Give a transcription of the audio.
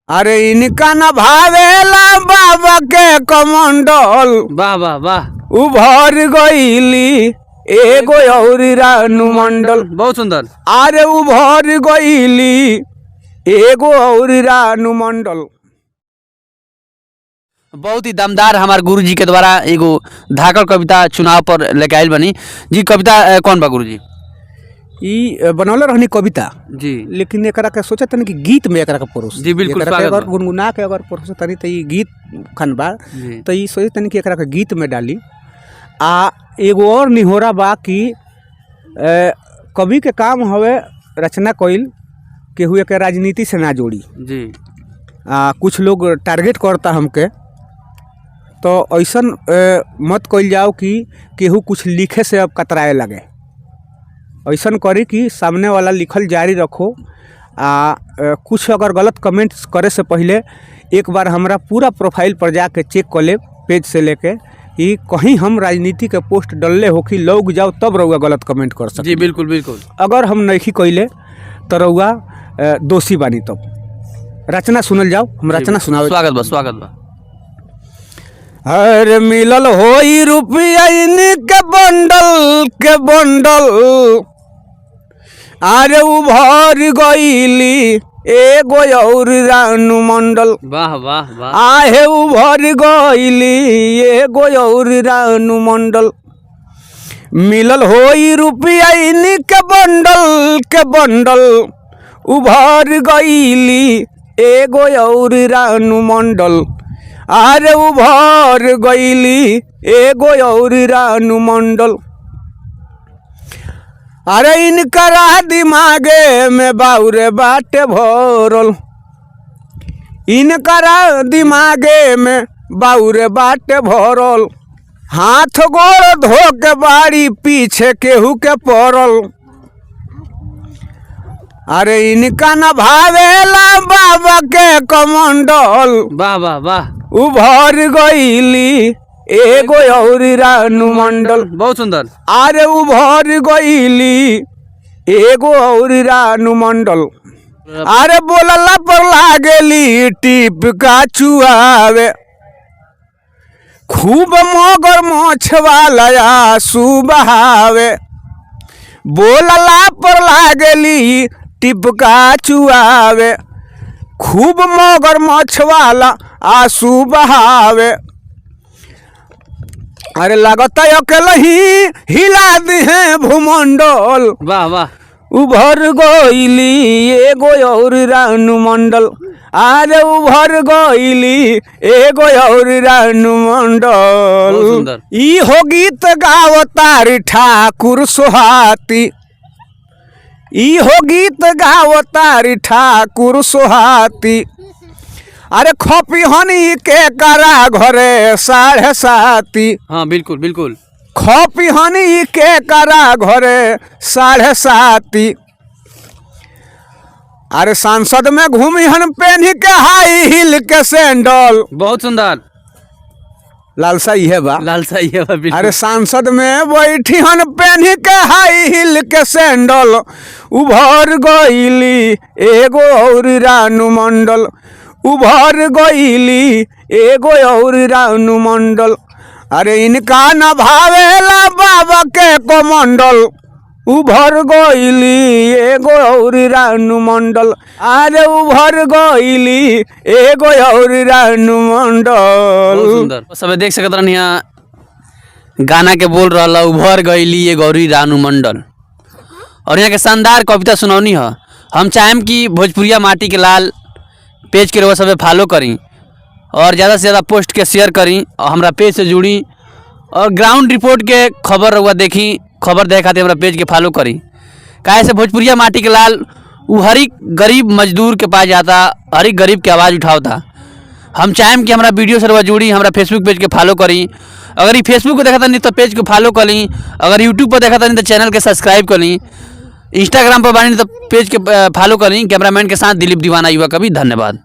अरे इनका न भावेला बाबा के कमंडल। वाह वाह वाह, उभर गईली एगो औरी रानू मंडल। बहुत सुंदर। अरे उभर गईली एगो औरी रानू मंडल। बहुत ही दमदार हमारे गुरुजी के द्वारा एगो धाकड़ कविता चुनाव पर लेके आयल बनी जी। कविता कौन बा गुरुजी? ई बनौले रहनी कविता जी, लेकिन एकरा के सोचा तनी कि गीत में एकरा के परोस जी बिल्कुल एकरा के स्वागत अगर बा। गुनगुना के अगर परोस तनी त ई गीत खन बा जी। त ई सोचे तनी कि एकरा के गीत में डाली। आ एगो और निहोरा बा कि कवि के काम हवे रचना कइल, केहू के राजनीति से ना जोड़ी जी। कुछ लोग टारगेट करता हमके, तो ऐसन मत कइल जाओ कि केहू कुछ लिखे से अब कतराए लगे। ऐसन करी कि सामने वाला लिखल जारी रखो। कुछ अगर गलत कमेंट्स करे से पहले एक बार हमरा पूरा प्रोफाइल पर जाके चेक कर ले, पेज से लेके कि कहीं हम राजनीति के पोस्ट डलले हो कि लोग जाओ तब रउआ गलत कमेंट कर सकते। जी बिल्कुल बिल्कुल। अगर हम नहीं कइले तो रउआ दोषी बानी। तब रचना सुनल जाओ, हम रचना सुनावे। स्वागत बा स्वागत बा। हर मिलल होई रुपया इनके बंडल अरे उभर गईली एगो और रानू मंडल। वाह वाह वाह। आहे उभर गईली एगो और रानू मंडल। मिलल होई रुपया इनके बंडल उभर गईली एगो और रानू मंडल। अरे उभर गईली एगो और रानू मंडल। अरे इनकरा दिमागे में बाउरे बाटे भरल। इनकरा दिमागे में बाउरे बाटे भरल। हाथ गोड़ धो के बाड़ी पीछे केहू के पड़ल। अरे इनका न भावेला बाबा के कमंडल। वाह वाह वाह। उभर गईली एगो और रानू मंडल। बहुत सुंदर। अरे उभर गईली एगो और रानू मंडल। अरे बोलला पर लागेली टिप का चुआवे। खूब मगर मोछ वाला आंसू बहावे। बोलला पर लागेली टिप का चुआवे। खूब मगर मोछ वाला आंसू बहावे। अरे लगता अकेले ही हिला दी है भूमंडल। वाह वाह। उभर गईली एगो और रानू मंडल। अरे उभर गईली एगो और रानू मंडल। ई हो गीत गावतारी ठाकुर सोहाती। ई हो गीत गावतारी ठाकुर सोहाती। अरे खपी हनी के करा घरे 7:30। हाँ बिल्कुल बिल्कुल। खपी हनी के करा घरे 7:30। अरे सांसद में घूमी हन पेनी के हाई हिल के सैंडल। बहुत सुंदर। लालसा इहे बा, लालसा ये बा बिल्कुल। अरे सांसद में बैठी हन पेनी के हाई हिल के सैंडल। उभर गईली एगो और रानू मंडल। उभर गईली एगो और रानू मंडल। अरे इनका न भावेला बाबा के कमंडल। उभर गईली एगो और रानू मंडल। अरे उभर गईली एगो और रानू मंडल। सब देख सकत रहनी गाना के बोल रहा उभर गईली एगो और रानू मंडल। और यहाँ के शानदार कविता सुनौनी है। हम चाहेम कि भोजपुरिया माटी के लाल पेज के रउआ सब फॉलो करी और ज़्यादा से ज़्यादा पोस्ट के शेयर करी और हमारा पेज से जुड़ी और ग्राउंड रिपोर्ट के खबर रउआ देखी। खबर देखे खातिर हमारा पेज के फॉलो करी। काहे से भोजपुरिया माटी के लाल वो हर एक गरीब मजदूर के पास जाता, हर एक गरीब की आवाज़ उठाता। हम चाहेम कि हमारा वीडियो से रउआ जुड़ी, हमारा फेसबुक पेज के फॉलो करी। अगर ये फेसबुक पर देखा था नहीं तो पेज को फॉलो कर ली। अगर यूट्यूब पर देखा था नहीं तो चैनल के सब्सक्राइब कर ली। इंस्टाग्राम पर बानी तो पेज के फॉलो कर ली। कैमरामैन के साथ दिलीप दीवाना युवा कवि। धन्यवाद।